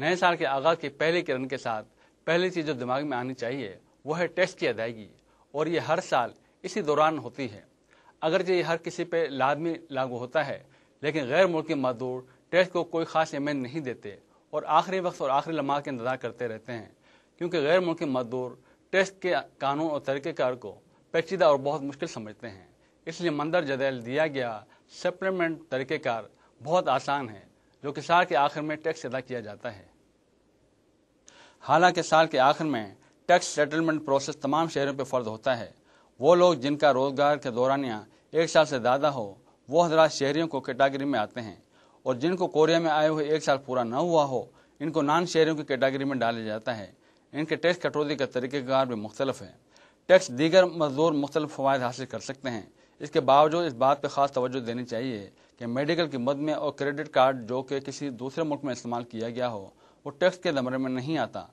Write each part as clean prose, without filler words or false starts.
نئے سال کے آغاز کی پہلی کرن کے ساتھ پہلی چیز جو دماغ میں آنی چاہیے وہ ہے ٹیکس کی ادائیگی، اور یہ ہر سال اسی دوران ہوتی ہے۔ اگرچہ یہ ہر کسی پہ لازمی لاگو ہوتا ہے، لیکن غیر ملکی مزدور ٹیکس کو کوئی خاص اہمیت نہیں دیتے اور آخری وقت اور آخری لمحات کا انتظار کرتے رہتے ہیں، کیونکہ غیر ملکی مزدور ٹیکس کے قانون اور طریقہ کار کو پیچیدہ اور بہت مشکل سمجھتے ہیں۔ اس لیے مندرجہ ذیل دیا گیا سپلیمنٹ طریقہ کار بہت آسان ہے، جو کہ سال کے آخر میں ٹیکس ادا کیا جاتا ہے۔ حالانکہ سال کے آخر میں ٹیکس سیٹلمنٹ پروسیس تمام شہریوں پہ فرض ہوتا ہے۔ وہ لوگ جن کا روزگار کے دورانیہ 1 سال سے زیادہ ہو، وہ حضرات شہریوں کو کیٹیگری میں آتے ہیں، اور جن کو کوریا میں آئے ہوئے 1 سال پورا نہ ہوا ہو، ان کو نان شہریوں کی کیٹیگری میں ڈالا جاتا ہے۔ ان کے ٹیکس کٹوتی کا طریقہ کار بھی مختلف ہے۔ ٹیکس دیگر مزدور مختلف فوائد حاصل کر سکتے ہیں۔ اس کے باوجود اس بات پہ خاص توجہ دینی چاہیے کہ میڈیکل کی مد میں اور کریڈٹ کارڈ جو کہ کسی دوسرے ملک میں استعمال کیا گیا ہو، وہ ٹیکس کے زمرے میں نہیں آتا۔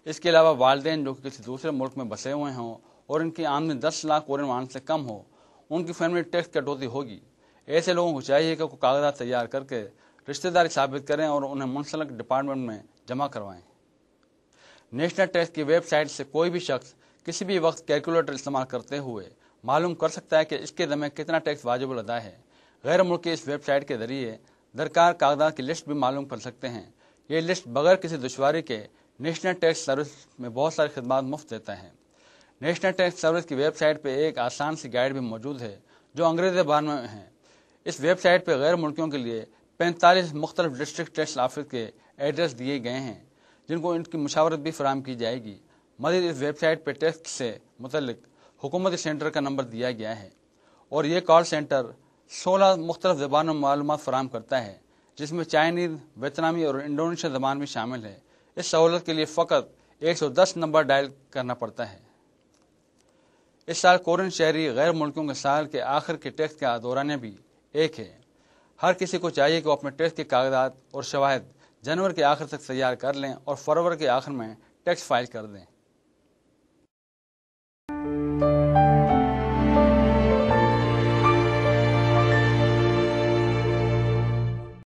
اس کے علاوہ والدین جو کہ کسی دوسرے ملک میں بسے ہوئے ہوں اور ان کی آمدنی 10 لاکھ کورین وان سے کم ہو، ان کی فیملی ٹیکس کٹوتی ہوگی۔ ایسے لوگوں کو چاہیے کہ وہ کاغذات تیار کر کے رشتہ داری ثابت کریں اور انہیں منسلک ڈپارٹمنٹ میں جمع کروائیں۔ نیشنل ٹیکس کی ویب سائٹ سے کوئی بھی شخص کسی بھی وقت کیلکولیٹر استعمال کرتے ہوئے معلوم کر سکتا ہے کہ اس کے ذمہ کتنا ٹیکس واجب الادا ہے۔ غیر ملکی اس ویب سائٹ کے ذریعے درکار کاغذات کی لسٹ بھی معلوم کر سکتے ہیں۔ یہ لسٹ بغیر کسی دشواری کے نیشنل ٹیکس سروس میں بہت ساری خدمات مفت دیتا ہے۔ نیشنل ٹیکس سروس کی ویب سائٹ پہ ایک آسان سی گائیڈ بھی موجود ہے جو انگریزی زبان میں ہے۔ اس ویب سائٹ پہ غیر ملکیوں کے لیے 45 مختلف ڈسٹرکٹ ٹیکس آفس کے ایڈریس دیے گئے ہیں، جن کو ان کی مشاورت بھی فراہم کی جائے گی۔ مزید اس ویب سائٹ پہ ٹیکس سے متعلق حکومتی سینٹر کا نمبر دیا گیا ہے، اور یہ کال سینٹر 16 مختلف زبانوں میں معلومات فراہم کرتا ہے، جس میں چائنیز، ویتنامی اور انڈونیشین زبان بھی شامل ہے۔ اس سہولت کے لیے فقط 110 نمبر ڈائل کرنا پڑتا ہے۔ اس سال کورین شہری غیر ملکیوں کے سال کے آخر کے ٹیکس کا دورانیہ بھی ایک ہے۔ ہر کسی کو چاہیے کہ وہ اپنے ٹیکس کے کاغذات اور شواہد جنوری کے آخر تک تیار کر لیں اور فروری کے آخر میں ٹیکس فائل کر دیں۔